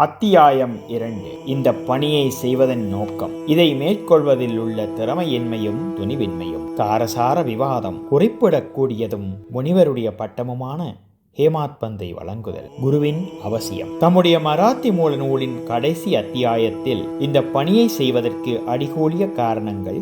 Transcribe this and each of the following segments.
அத்தியாயம் 2. இந்த பணியை செய்வதன் நோக்கம். இதை மேற்கொள்வதில் உள்ள திறமையின்மையும் துணிவின்மையும். காரசார விவாதம். குறிப்பிடக்கூடியதும் முனிவருடைய பட்டமுமான ஹேமாத் பந்தை வழங்குதல். குருவின் அவசியம். தம்முடைய மராத்தி மூல நூலின் கடைசி அத்தியாயத்தில் இந்த பணியை செய்வதற்கு அடிகோலிய காரணங்கள்,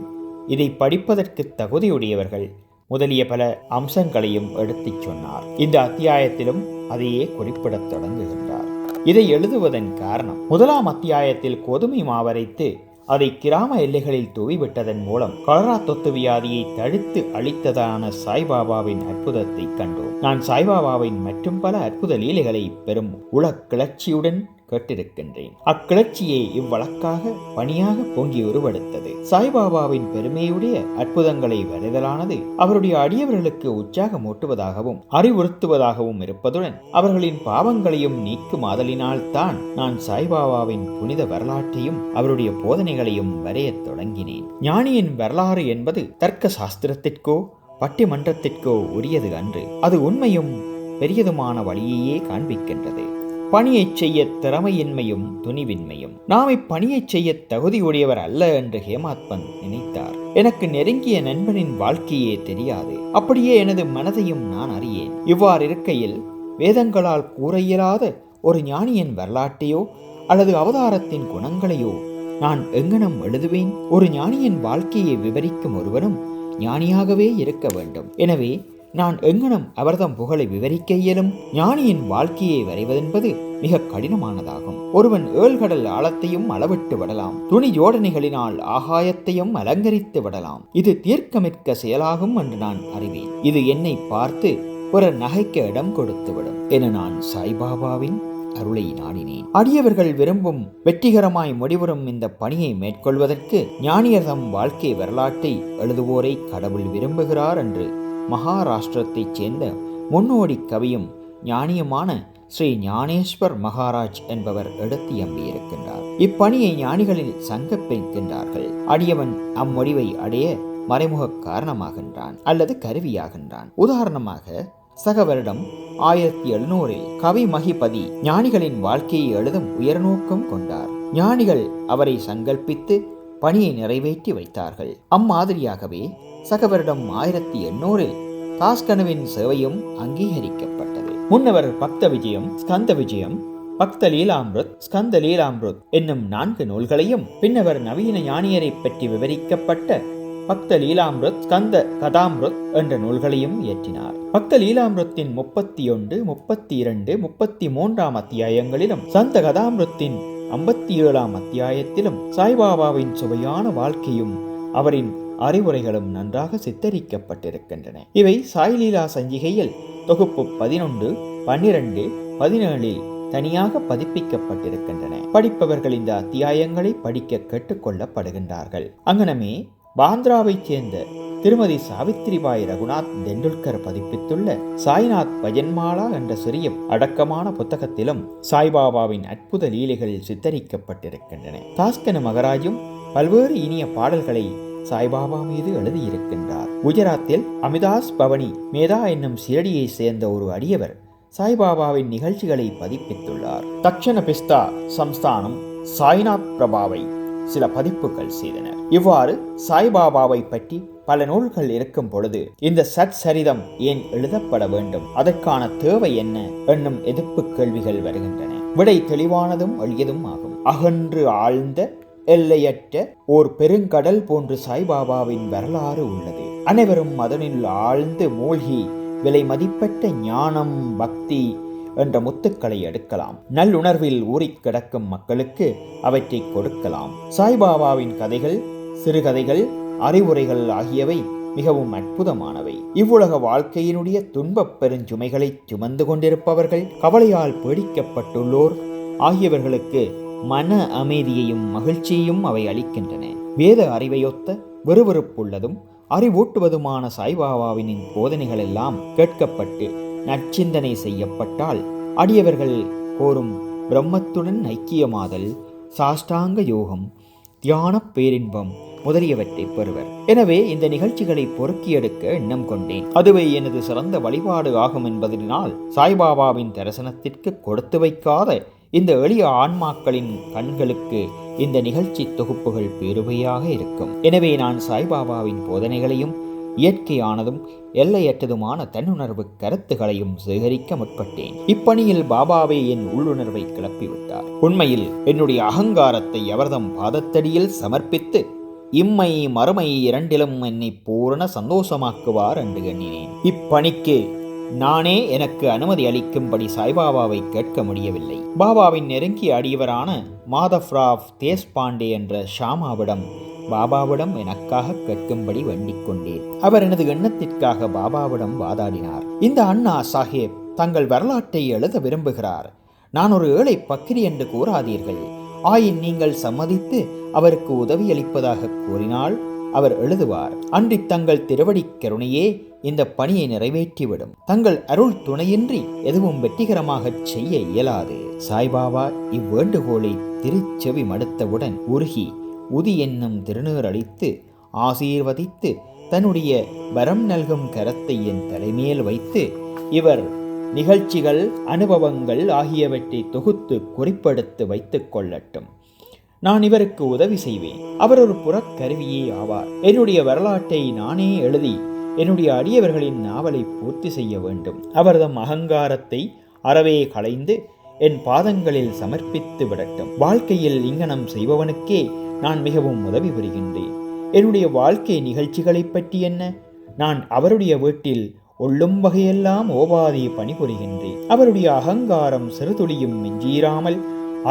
இதை படிப்பதற்கு தகுதியுடையவர்கள் முதலிய பல அம்சங்களையும் எடுத்துச் சொன்னார். இந்த அத்தியாயத்திலும் அதையே குறிப்பிடத் தொடங்குகின்றார். இதை எழுதுவதன் காரணம், முதலாம் அத்தியாயத்தில் கோதுமை மாவரைத்து அதை கிராம எல்லைகளில் தூவிவிட்டதன் மூலம் கொலரா தொத்து வியாதியை தடுத்து அளித்ததான சாய்பாபாவின் அற்புதத்தை கண்டோம். நான் சாய்பாபாவின் மற்றும் பல அற்புத லீலைகளை பெரும் உல கிளர்ச்சியுடன் கேட்டிருக்கின்றேன். அக்கிளர்ச்சியை இவ்வழக்காக பணியாக பொங்கி உருவெடுத்தது. சாய்பாபாவின் பெருமையுடைய அற்புதங்களை வரைதலானது அவருடைய அடியவர்களுக்கு உற்சாகமூட்டுவதாகவும் அறிவுறுத்துவதாகவும் இருப்பதுடன் அவர்களின் பாவங்களையும் நீக்கும் ஆதலினால் தான் நான் சாய்பாபாவின் புனித வரலாற்றையும் அவருடைய போதனைகளையும் வரையத் தொடங்கினேன். ஞானியின் வரலாறு என்பது தர்க்க சாஸ்திரத்திற்கோ பட்டிமன்றத்திற்கோ உரியது அன்று. அது உண்மையும் பெரியதுமான வழியையே காண்பிக்கின்றது. பணியை செய்ய திறமையின்மையும் துணிவின்மையும். நாம் இப்பணியை செய்ய தகுதியுடையவர் அல்ல என்று ஹேமாத் பந்த் நினைத்தார். எனக்கு நெருங்கிய நண்பனின் வாழ்க்கையே தெரியாது. அப்படியே எனது மனதையும் நான் அறியேன். இவ்வாறு இருக்கையில் வேதங்களால் கூற இயலாத ஒரு ஞானியின் வரலாற்றையோ அல்லது அவதாரத்தின் குணங்களையோ நான் எங்கனம் எழுதுவேன்? ஒரு ஞானியின் வாழ்க்கையை விவரிக்கும் ஒருவனும் ஞானியாகவே இருக்க வேண்டும். எனவே நான் எங்கனம் அவர்தம் புகழை விவரிக்க இயலும்? ஞானியின் வாழ்க்கையை வரைவதென்பது மிக கடினமானதாகும். ஒருவன் ஏழ்கடல் ஆழத்தையும் அளவிட்டு விடலாம். துணி ஜோடனைகளினால் ஆகாயத்தையும் அலங்கரித்து விடலாம். இது தீர்க்கமிக்க செயலாகும் என்று நான் அறிவேன். இது என்னை பார்த்து ஒரு நகைக்க இடம் கொடுத்துவிடும் என நான் சாய்பாபாவின் அருளை நாடினேன். அடியவர்கள் விரும்பும் வெற்றிகரமாய் முடிவரும் இந்த பணியை மேற்கொள்வதற்கு ஞானியர் தம் வாழ்க்கை வரலாற்றை எழுதுவோரை கடவுள் விரும்புகிறார் என்று மகாராஷ்டிரத்தைச் சேர்ந்த முன்னோடி கவியும் ஞானியுமான ஸ்ரீ ஞானேஸ்வர் மகாராஜ் என்பவர் எடுத்து எம்பியிருக்கின்றார். இப்பணியை ஞானிகளில் சங்கப்பிக்கின்றார்கள். அடியவன் அம்மொழிவை அடைய மறைமுக காரணமாகின்றான் அல்லது கருவியாகின்றான். உதாரணமாக, சக வருடம் 1700 கவி மகிபதி ஞானிகளின் வாழ்க்கையை எழுதும் உயர்நோக்கம் கொண்டார். ஞானிகள் அவரை சங்கல்பித்து பணியை நிறைவேற்றி வைத்தார்கள். அம்மாதிரியாகவே சக வருடம் 1800 தாஸ்கனுவின் சேவையும் அங்கீகரிக்கப்பட்டது. முன்னவர் பக்த விஜயம், ஸ்கந்த விஜயம், பக்த லீலாமிருத், ஸ்கந்த லீலாமிருத் என்னும் 4 நூல்களையும், பின்னவர் நவீன ஞானியரை பற்றி விவரிக்கப்பட்ட பக்த லீலாமிருத், ஸ்கந்த கதாமிருத் என்ற நூல்களையும் இயற்றினார். பக்த லீலாமிருத்தின் 31, 32, 33 அத்தியாயங்களிலும் சந்த கதாமிருத்தின் 57 அத்தியாயத்திலும் சாய்பாபாவின் சுவையான வாழ்க்கையும் அவரின் அறிவுரைகளும் நன்றாக சித்தரிக்கப்பட்டிருக்கின்றன. இவை சாய்லீலா சஞ்சிகையில் தொகுப்பு 11, 12, 17 தனியாக பதிப்பிக்கப்பட்டிருக்கின்றன. படிப்பவர்கள் இந்த அத்தியாயங்களை படிக்க கேட்டுக்கொள்ளப்படுகின்றார்கள். அங்கனமே பாந்திராவைச் சேர்ந்த திருமதி சாவித்ரிபாய் ரகுநாத் தெண்டுல்கர் பதிப்பித்துள்ள சாய்நாத் பஜன்மாலா என்ற சிறிய அடக்கமான புத்தகத்திலும் சாய்பாபாவின் அற்புத லீலைகள் சித்தரிக்கப்பட்டிருக்கின்றன. தாஸ்கனு மகராஜும் பல்வேறு இனிய பாடல்களை சாய்பாபா மீது எழுதியிருக்கின்றார். குஜராத்தில் அமிதாஸ் பவனி மேதா என்னும் சிரடியை சேர்ந்த ஒரு அடியவர் சாய்பாபாவின் நிகழ்ச்சிகளை பதிப்பித்துள்ளார். தக்ஷண பிஸ்தா சம்ஸ்தானம் சாய்நாத் பிரபாவை சில பதிப்புகள் செய்தனர். இவ்வாறு சாய்பாபாவை பற்றி பல நூல்கள் இருக்கும் பொழுது இந்த சத் சரிதம் ஏன் எழுதப்பட வேண்டும், அதற்கான தேவை என்ன என்னும் எதிர்ப்பு கேள்விகள் வருகின்றன. விடை தெளிவானதும் எளியதும் ஆகும். அகன்று ஆழ்ந்த எல்லையற்ற ஓர் பெருங்கடல் போன்று சாய்பாபாவின் வரலாறு உள்ளது. அனைவரும் அதனில் ஆழ்ந்து மூழ்கி விலை மதிப்பட்ட ஞானம், பக்தி என்ற முத்துக்களை எடுக்கலாம். நல்லுணர்வில் ஊறிக் கிடக்கும் மக்களுக்கு அவற்றை கொடுக்கலாம். சாய்பாபாவின் கதைகள், சிறுகதைகள், அறிவுரைகள் ஆகியவை மிகவும் அற்புதமானவை. இவ்வுலக வாழ்க்கையினுடைய துன்பப் பெருஞ்சுமைகளை சுமந்து கொண்டிருப்பவர்கள், கவலையால் பீடிக்கப்பட்டுள்ளோர் ஆகியவர்களுக்கு மன அமைதியையும் மகிழ்ச்சியையும் அவை அளிக்கின்றன. வேத அறிவையொத்த விறுவிறுப்புள்ளதும் அறிவூட்டுவதுமான சாய்பாபாவின் போதனைகள் எல்லாம் கேட்கப்பட்டு நற்சிந்தனை செய்யப்பட்டால் அடியவர்கள் கோரும் பிரம்மத்துடன் ஐக்கியமாதல், சாஷ்டாங்க யோகம், தியான பேரின்பம் முதலியவற்றை பெறுவர். எனவே இந்த நிகழ்ச்சிகளை பொறுக்கியெடுக்க எண்ணம் கொண்டேன். அதுவே எனது சிறந்த வழிபாடு ஆகும் என்பதனால் சாய்பாபாவின் தரிசனத்திற்கு கொடுத்து வைக்காத இந்த எளிய ஆன்மாக்களின் கண்களுக்கு இந்த நிகழ்ச்சி தொகுப்புகள் பேருபையாக இருக்கும். எனவே நான் சாய்பாபாவின் போதனைகளையும் இயற்கையானதும் எல்லையற்றதுமான தன்னுணர்வு கருத்துகளையும் சேகரிக்க முற்பட்டேன். இப்பணியில் பாபாவே என் உள்ளுணர்வை கிளப்பிவிட்டார். உண்மையில் என்னுடைய அகங்காரத்தை அவர்தம் பாதத்தடியில் சமர்ப்பித்து இம்மை மறுமை இரண்டிலும் என்னை பூரண சந்தோஷமாக்குவார் என்று எண்ணினேன். இப்பணிக்கு நானே எனக்கு அனுமதி அளிக்கும்படி சாய்பாபாவை கேட்க முடியவில்லை. பாபாவின் நெருங்கிய அடியவரான மாதவ்ராவ் தேஷ்பாண்டே என்ற பாபாவிடம் எனக்காக கேட்கும்படி வேண்டிக் கொண்டேன். அவர் எனது எண்ணத்திற்காக பாபாவிடம் வாதாடினார். இந்த அண்ணா சாஹேப் தங்கள் வரலாற்றை எழுத விரும்புகிறார். நான் ஒரு ஏழை பக்கிரி என்று கூறாதீர்கள். ஆயின் நீங்கள் சம்மதித்து அவருக்கு உதவியளிப்பதாக கூறினால் அவர் எழுதுவார். அன்றி தங்கள் திருவடி கருணையே இந்த பணியை நிறைவேற்றிவிடும். தங்கள் அருள் துணையின்றி எதுவும் வெற்றிகரமாக செய்ய இயலாது. சாய்பாபா இவ்வேண்டுகோளை திருச்செவி மடுத்தவுடன் உருகி உதி என்னும் திருநீர் அளித்து ஆசீர்வதித்து தன்னுடைய வரம் நல்கும் கரத்தை என் தலைமேல் வைத்து இவர் நிகழ்ச்சிகள் அனுபவங்கள் ஆகியவற்றை தொகுத்து குறிப்பெடுத்து வைத்துக் கொள்ளட்டும். நான் இவருக்கு உதவி செய்வேன். அவர் ஒரு புறக்கருவியே ஆவார். என்னுடைய வரலாற்றை நானே எழுதி என்னுடைய அடியவர்களின் நாவலை பூர்த்தி செய்ய வேண்டும். அவர்தம் அகங்காரத்தை அறவே களைந்து என் பாதங்களில் சமர்ப்பித்து விடட்டும். வாழ்க்கையில் இங்கனம் செய்பவனுக்கே நான் மிகவும் உதவி புரிகின்றேன். என்னுடைய வாழ்க்கை நிகழ்ச்சிகளை பற்றி என்ன? நான் அவருடைய வீட்டில் ஒள்ளும் வகையெல்லாம் ஓபாதி பணிபுரிகின்றேன். அவருடைய அகங்காரம் சிறுதுளியும் மிஞ்சீராமல்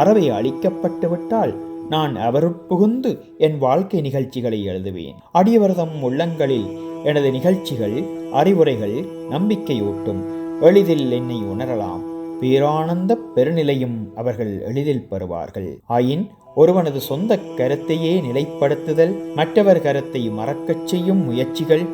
அறவை அளிக்கப்பட்டுவிட்டால் நான் அவருட்புகுந்து என் வாழ்க்கை நிகழ்ச்சிகளை எழுதுவேன். அடியவர்தம் உள்ளங்களில் எனது நிகழ்ச்சிகள் அறிவுரைகள் நம்பிக்கையூட்டும். எளிதில் என்னை உணரலாம். பேரானந்த பெருநிலையும் அவர்கள் எளிதில் பெறுவார்கள். ஆயின் ஒருவனது சொந்த கருத்தையே நிலைப்படுத்துதல், மற்றவர் கருத்தை மறக்கச் செய்யும் முயற்சிகள்,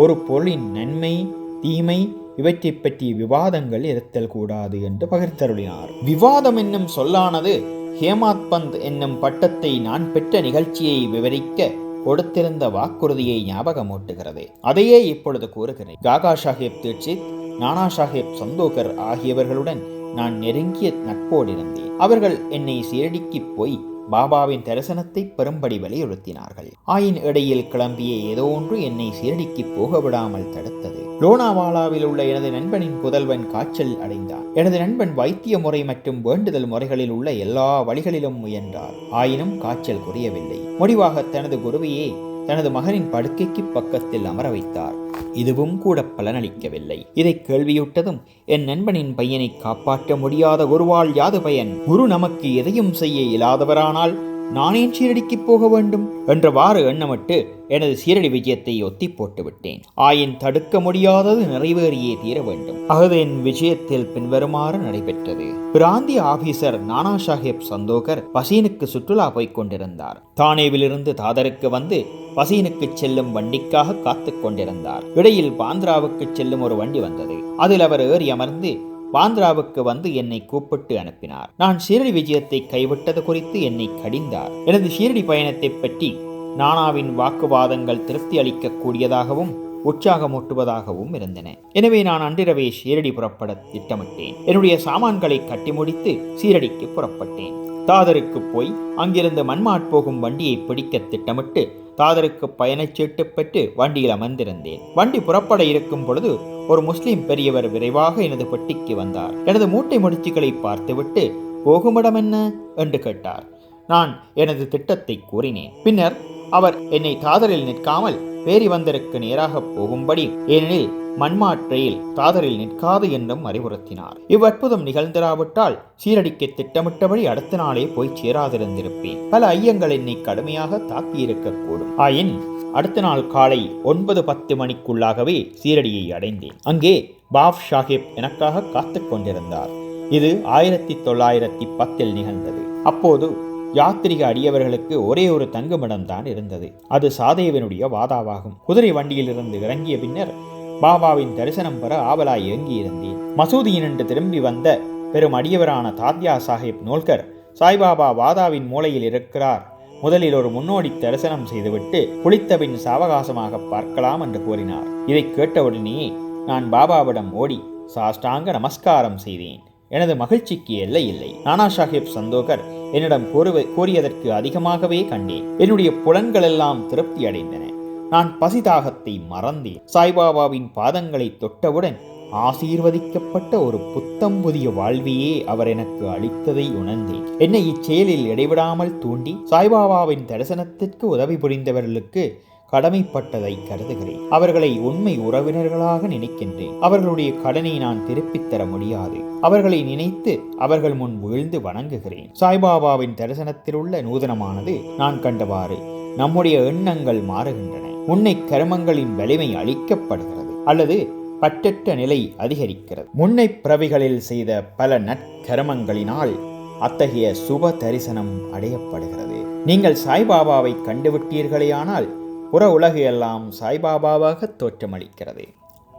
ஒரு பொருளின் நன்மை தீமை இவற்றை பற்றிய விவாதங்கள் இருத்தல் கூடாது என்று பகிர்ந்தருளினார். விவாதம் என்னும் சொல்லானது ஹேமாத் பந்த் என்னும் பட்டத்தை நான் பெற்ற நிகழ்ச்சியை விவரிக்க கொடுத்திருந்த வாக்குறுதியை ஞாபகமூட்டுகிறது. அதையே இப்பொழுது கூறுகிறேன். காகா சாஹேப் தீட்சித், நானா சாஹேப் சந்தோகர் ஆகியவர்களுடன் நான் நெருங்கிய நட்போடு இருந்தேன். அவர்கள் என்னை சீரடிக்கு போய் பாபாவின் தரிசனத்தை பெரும்படி வலியுறுத்தினார்கள். ஆயின் இடையில் கிளம்பிய ஏதோ ஒன்று என்னை சீரடிக்கு போக விடாமல் தடுத்தது. லோனாவாலாவில் உள்ள எனது நண்பனின் புதல்வன் காய்ச்சல் அடைந்தார். எனது நண்பன் வைத்திய முறை மற்றும் வேண்டுதல் முறைகளில் உள்ள எல்லா வழிகளிலும் முயன்றார். ஆயினும் காய்ச்சல் குறையவில்லை. முடிவாக தனது குருவையே தனது மகனின் படுக்கைக்கு பக்கத்தில் அமர வைத்தார். இதுவும் கூட பலனளிக்கவில்லை. இதை கேள்வியுட்டதும் என் நண்பனின் பையனை காப்பாற்ற முடியாத குருவால் யாது பயன்? குரு நமக்கு எதையும் செய்ய இயலாதவரானால் நானே சீரடிக்கு போக வேண்டும் என்றவாறு எண்ணமிட்டு எனது சீரடி விஜயத்தை ஒத்தி போட்டு விட்டேன். ஆயின் தடுக்க முடியாதது நிறைவேறியே தீர வேண்டும். அகது என் விஜயத்தில் பின்வருமாறு நடைபெற்றது. பிராந்திய ஆபீசர் நானா சாஹேப் சந்தோகர் பசீனுக்கு சுற்றுலா போய்க் கொண்டிருந்தார். தானேவிலிருந்து தாதருக்கு வந்து பசீனுக்கு செல்லும் வண்டிக்காக காத்து கொண்டிருந்தார். இடையில் பாந்திராவுக்கு செல்லும் ஒரு வண்டி வந்தது. அதில் அவர் ஏறி அமர்ந்து பாந்திராவுக்கு வந்து என்னை கூப்பிட்டு அனுப்பினார். நான் ஷீரடி விஜயத்தை கைவிட்டது குறித்து என்னை கடிந்தார். எனது ஷீரடி பயணத்தை பற்றி நானாவின் வாக்குவாதங்கள் திருப்தி அளிக்கக்கூடியதாகவும் உற்சாகமூட்டுவதாகவும் இருந்தன. எனவே நான் அன்றிரவே ஷீரடி புறப்பட திட்டமிட்டேன். என்னுடைய சாமான்களை கட்டி முடித்து ஷீரடிக்கு புறப்பட்டேன். தாதருக்கு போய் அங்கிருந்து மன்மாட் போகும் வண்டியை பிடிக்க திட்டமிட்டு தாதருக்கு பயணச்சீட்டு பெற்று வண்டியில் அமர்ந்திருந்தேன். வண்டி புறப்பட இருக்கும் பொழுது ஒரு முஸ்லிம் பெரியவர் விரைவாக எனது பெட்டிக்கு வந்தார். எனது மூட்டை முடிச்சுகளை பார்த்துவிட்டு போகுமிடம் என்ன என்று கேட்டார். நான் எனது திட்டத்தை கூறினேன். பின்னர் அவர் என்னை தாதரில் நிற்காமல் பேரிவந்தருக்கு நேராக போகும்படி, ஏனெனில் மன்மாட் ரயில் தாதரில் நிற்காது என்றும் அறிவுறுத்தினார். இவ்வற்புதம் நிகழ்ந்திராவிட்டால் சீரடிக்கு திட்டமிட்டபடி அடுத்த நாளே போய் சேராதிருந்திருப்பேன். பல ஐயங்கள் என்னை கடுமையாக தாக்கியிருக்கக்கூடும். ஆயின் அடுத்த நாள் காலை 9-10 மணிக்குள்ளாகவே சீரடியை அடைந்தேன். அங்கே பாப் சாஹேப் எனக்காக காத்து கொண்டிருந்தார். இது 1910 நிகழ்ந்தது. அப்போது யாத்திரிக அடியவர்களுக்கு ஒரே ஒரு தங்குமிடம்தான் இருந்தது. அது சாதேவனுடைய வாதாவாகும். குதிரை வண்டியிலிருந்து இறங்கிய பின்னர் பாபாவின் தரிசனம் பெற ஆவலாய் இயங்கியிருந்தேன். மசூதியினின்று திரும்பி வந்த பெரும் அடியவரான தாத்யா சாஹேப் நோல்கர், சாய்பாபா வாதாவின் மூலையில் இருக்கிறார், முதலில் ஒரு முன்னோடி தரிசனம் செய்துவிட்டு குளித்தபின் சாவகாசமாக பார்க்கலாம் என்று கூறினார். இதை கேட்டவுடனே நான் பாபாவிடம் ஓடி சாஷ்டாங்க நமஸ்காரம் செய்தேன். எனது மகிழ்ச்சிக்கு எல்லை இல்லை. நானா சாஹிப் சந்தோகர் என்னிடம் கூறியதற்கு அதிகமாகவே கண்டேன். என்னுடைய புலன்கள் எல்லாம் திருப்தி அடைந்தன. நான் பசிதாகத்தை மறந்தேன். சாய்பாபாவின் பாதங்களை தொட்டவுடன் ஆசீர்வதிக்கப்பட்ட ஒரு புத்தம் புதிய வாழ்வையே அவர் எனக்கு அளித்ததை உணர்ந்தேன். என்னை இச்செயலில் இடைவிடாமல் தூண்டி சாய்பாபாவின் தரிசனத்திற்கு உதவி புரிந்தவர்களுக்கு கடமைப்பட்டதை கருதுகிறேன். அவர்களை உண்மை உறவினர்களாக நினைக்கின்றேன். அவர்களுடைய கடனை நான் திருப்பித் தர முடியாது. அவர்களை நினைத்து அவர்கள் முன் வீழ்ந்து வணங்குகிறேன். சாய்பாபாவின் தரிசனத்தில் உள்ள நூதனமானது நான் கண்டவாறு நம்முடைய எண்ணங்கள் மாறுகின்றன. முன்னை கர்மங்களின் வலிமை அளிக்கப்படுகிறது அல்லது பற்றற்ற நிலை அதிகரிக்கிறது. முன்னை பிறவிகளில் செய்த பல நற்கர்மங்களினால் அத்தகைய சுப தரிசனம் அடையப்படுகிறது. நீங்கள் சாய்பாபாவை கண்டுவிட்டீர்களேயானால் புற உலகு எல்லாம் சாய்பாபாவாக தோற்றமளிக்கிறது.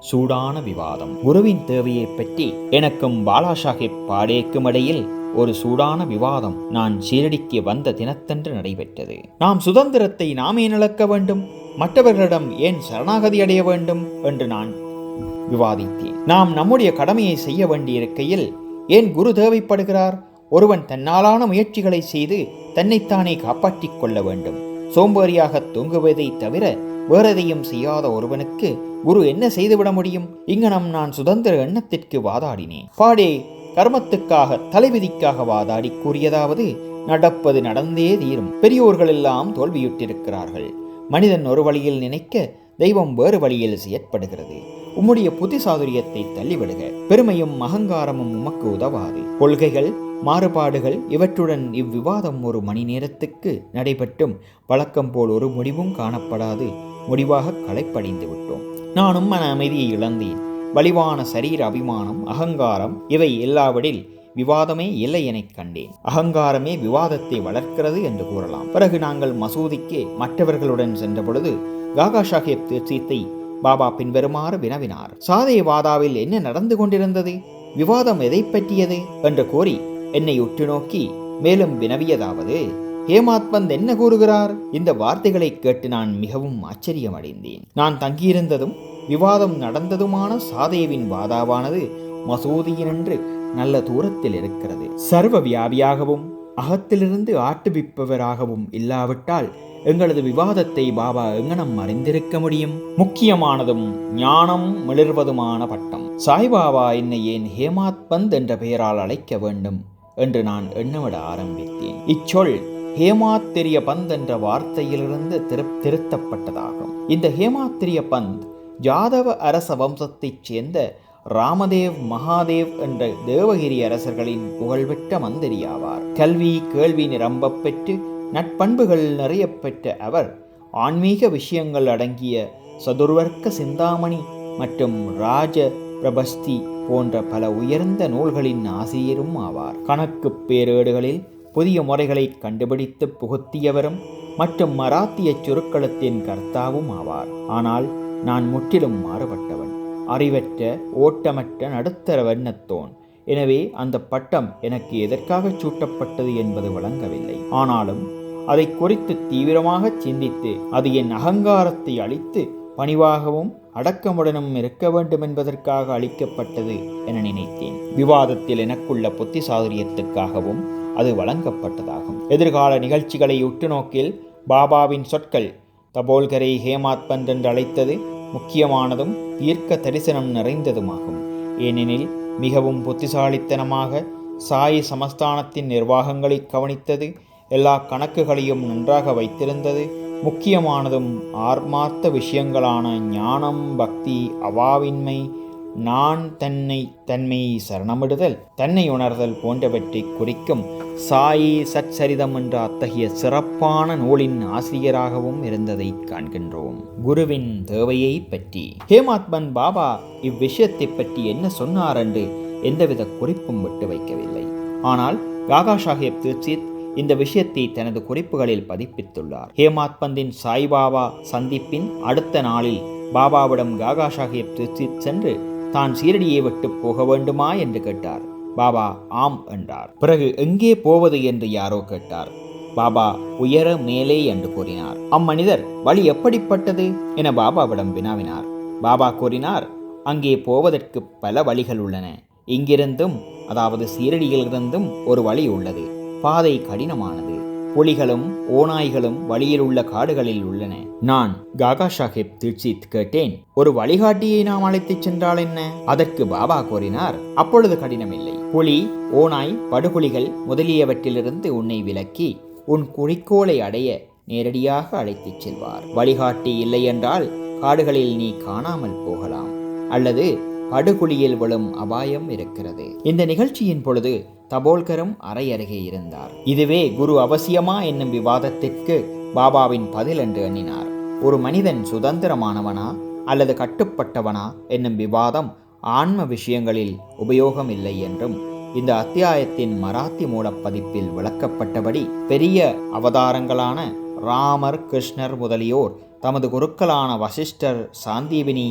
சூடான விவாதம். குருவின் தேவையை பற்றி எனக்கும் பாலா சாஹிப் பாடேக்கும் இடையில் ஒரு சூடான விவாதம் நான் ஷீரடிக்கு வந்த தினத்தன்று நடைபெற்றது. நாம் சுதந்திரத்தை நாமே இழக்க வேண்டும், மற்றவர்களிடம் ஏன் சரணாகதி அடைய வேண்டும் என்று நான் விவாதித்தேன். நாம் நம்முடைய கடமையை செய்ய வேண்டியிருக்கையில் ஏன் குரு தேவைப்படுகிறார்? ஒருவன் தன்னாலான முயற்சிகளை செய்து தன்னைத்தானே காப்பாற்றிக் கொள்ள வேண்டும். சோம்பேறியாக தொங்குவதை தவிர வேறெதையும் செய்யாத ஒருவனுக்கு குரு என்ன செய்துவிட முடியும்? இங்கனம் நான் சுதந்திர எண்ணத்திற்கு வாதாடினேன். பாடே கர்மத்துக்காக தலைவிதிக்காக வாதாடி கூறியதாவது, நடப்பது நடந்தே தீரும். பெரியோர்கள் எல்லாம் தோல்வியுற்றிருக்கிறார்கள். மனிதன் ஒரு வழியில் நினைக்க தெய்வம் வேறு வழியில் செயற்படுகிறது. உம்முடைய புத்தி சாதுரியத்தை தள்ளிவிடுக. பெருமையும் அகங்காரமும் உமக்கு உதவாது. கொள்கைகள் மாறுபாடுகள் இவற்றுடன் இவ்விவாதம் ஒரு மணி நேரத்துக்கு நடைபெற்றும் வழக்கம் போல் ஒரு முடிவும் காணப்படாது முடிவாக களைப்படைந்து விட்டோம். நானும் மன அமைதியை இழந்தேன். வலிவான சரீர அபிமானம், அகங்காரம் இவை எல்லாவற்றில் விவாதமே இல்லை என கண்டேன். அகங்காரமே விவாதத்தை வளர்க்கிறது என்று கூறலாம். பிறகு நாங்கள் மசூதிக்கு மற்றவர்களுடன் சென்ற பொழுது காகா சாஹிப் தீர்த்தத்தை பாபா பின்வருமாறு வினவினார். சாதேவாதாவில் என்ன நடந்து கொண்டிருந்தது? விவாதம் எதை பற்றியது என்று கூறி என்னை உற்று நோக்கி மேலும் வினவியதாவது, ஹேமாத் பந்த் என்ன கூறுகிறார்? இந்த வார்த்தைகளை கேட்டு நான் மிகவும் ஆச்சரியமடைந்தேன். நான் தங்கியிருந்ததும் விவாதம் நடந்ததுமான சாதேவின் வாதாவானது மசூதியினின்று நல்ல தூரத்தில் இருக்கிறது. சர்வ வியாபியாகவும் அகத்திலிருந்து ஆட்டுவிப்பவராகவும் இல்லாவிட்டால் எங்களது விவாதத்தை பாபா எங்கனம் அறிந்திருக்க முடியும்? முக்கியமானதும் ஞானம் மிளர்வதுமான பட்டம். சாய்பாபா என்னை ஏன் ஹேமாத் பந்த் என்ற பெயரால் அழைக்க வேண்டும் என்று நான் எண்ணமிட ஆரம்பித்தேன். இச்சொல் ஹேமாத்திரிய பந்த் என்ற வார்த்தையிலிருந்து திருத்தப்பட்டதாகும். இந்த ஹேமாத்திரிய பந்த் ஜாதவ அரச வம்சத்தைச் சேர்ந்த ராமதேவ் மகாதேவ் என்ற தேவகிரி அரசர்களின் புகழ்பெற்ற மந்திரியாவார். கல்வி கேள்வி நிரம்ப பெற்று நட்பண்புகள் நிறைய பெற்ற அவர் ஆன்மீக விஷயங்கள் அடங்கிய சதுர்வர்க்க சிந்தாமணி மற்றும் ராஜ பிரபஸ்தி போன்ற பல உயர்ந்த நூல்களின் ஆசிரியரும் ஆவார். கணக்கு பேரேடுகளில் புதிய முறைகளை கண்டுபிடித்து புகுத்தியவரும் மற்றும் மராத்திய சுருக்களத்தின் கர்த்தாவும் ஆவார். ஆனால் நான் முற்றிலும் மாறுபட்டவன், அறிவற்ற ஓட்டமற்ற நடுத்தர வண்ணத்தோன். எனவே அந்த பட்டம் எனக்கு எதற்காக சூட்டப்பட்டது என்பது விளங்கவில்லை. ஆனாலும் அதை குறித்து தீவிரமாக சிந்தித்து அது என் அகங்காரத்தை அழித்து பணிவாகவும் அடக்கமுடனும் இருக்க வேண்டும் என்பதற்காக அளிக்கப்பட்டது என நினைத்தேன். விவாதத்தில் எனக்குள்ள புத்தி சாதுரியத்துக்காகவும் அது வழங்கப்பட்டதாகும். எதிர்கால நிகழ்ச்சிகளை உற்று நோக்கில் பாபாவின் சொற்கள் தபோல்கரை ஹேமாத் பந்த் என்று அழைத்தது முக்கியமானதும் தீர்க்க தரிசனம் நிறைந்ததுமாகும். ஏனெனில் மிகவும் புத்திசாலித்தனமாக சாய் சமஸ்தானத்தின் நிர்வாகங்களை கவனித்தது, எல்லா கணக்குகளையும் நன்றாக வைத்திருந்தது, முக்கியமானதும் ஆர்மார்த்த விஷயங்களான ஞானம், பக்தி, அவாவின்மை, நான் தன்மை சரணமிடுதல், தன்னை உணர்தல் போன்றவற்றை குறிக்கும் சாயி சச்சரிதம் என்ற அத்தகைய சிறப்பான நூலின் ஆசிரியராகவும் இருந்ததை காண்கின்றோம். குருவின் தேவையை பற்றி ஹேமாத் பந்த் பாபா இவ்விஷயத்தை பற்றி என்ன சொன்னார் என்று எந்தவித குறிப்பும் விட்டு வைக்கவில்லை. ஆனால் காகா சாஹிப் தீட்சித் இந்த விஷயத்தை தனது குறிப்புகளில் பதிப்பித்துள்ளார். ஹேமாத் பந்தின் சாய்பாபா சந்திப்பின் அடுத்த நாளில் பாபாவிடம் காகா சாஹிப் தீட்சித் சென்று தான் சீரடியை விட்டு போக வேண்டுமா என்று கேட்டார். பாபா ஆம் என்றார். பிறகு எங்கே போவது என்று யாரோ கேட்டார். பாபா உயர மேலே என்று கூறினார். அம்மனிதர் வழி எப்படிப்பட்டது என பாபாவிடம் வினாவினார். பாபா கூறினார், அங்கே போவதற்கு பல வழிகள் உள்ளன. இங்கிருந்தும், அதாவது சீரடியிலிருந்தும் ஒரு வழி உள்ளது. பாதை கடினமானது. புலிகளும் ஓநாய்களும் வழியில் உள்ள காடுகளில் உள்ளன. நான் காகா சாஹிப் தீட்சித் கேட்டேன், ஒரு வழிகாட்டியை நாம் அழைத்துச் சென்றால் என்ன? அதற்கு பாபா கூறினார், அப்பொழுது கடினமில்லை. புலி, ஓநாய், படுகுழிகள் முதலியவற்றிலிருந்து உன்னை விலக்கி உன் குறிக்கோளை அடைய நேரடியாக அழைத்துச் செல்வார். வழிகாட்டி இல்லை என்றால் காடுகளில் நீ காணாமல் போகலாம், அல்லது படுகுழியில் விழும் அபாயம் இருக்கிறது. இந்த நிகழ்ச்சியின் பொழுது தபோல்கரும் அறை அருகே இருந்தார். இதுவே குரு அவசியமா என்னும் விவாதத்திற்கு பாபாவின் பதில் என்று எண்ணினார். ஒரு மனிதன் சுதந்திரமானவனா அல்லது கட்டுப்பட்டவனா என்னும் விவாதம் ஆன்ம விஷயங்களில் உபயோகம் இல்லை என்றும், இந்த அத்தியாயத்தின் மராத்தி மூலப்பதிப்பில் விளக்கப்பட்டபடி பெரிய அவதாரங்களான ராமர், கிருஷ்ணர் முதலியோர் தமது குருக்களான வசிஷ்டர், சாந்தீவினி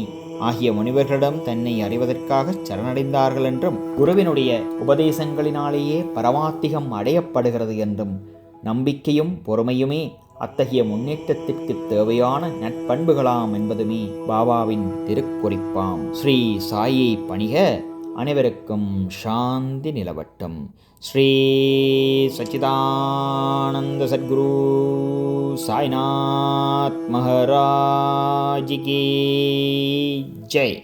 ஆகிய முனிவர்களிடம் தன்னை அறிவதற்காக சரணடைந்தார்கள் என்றும், குருவினுடைய உபதேசங்களினாலேயே பரமாத்திகம் அடையப்படுகிறது என்றும், நம்பிக்கையும் பொறுமையுமே அத்தகைய முன்னேற்றத்திற்கு தேவையான நட்பண்புகளாம் என்பதுமே பாபாவின் திருக்குறிப்பாம். ஸ்ரீ சாயை பணிக. அனைவருக்கும் சாந்தி நிலவட்டும். ஸ்ரீ சச்சிதானந்த சத்குரு சாய்நாத் மகாராஜ் கி ஜெய்.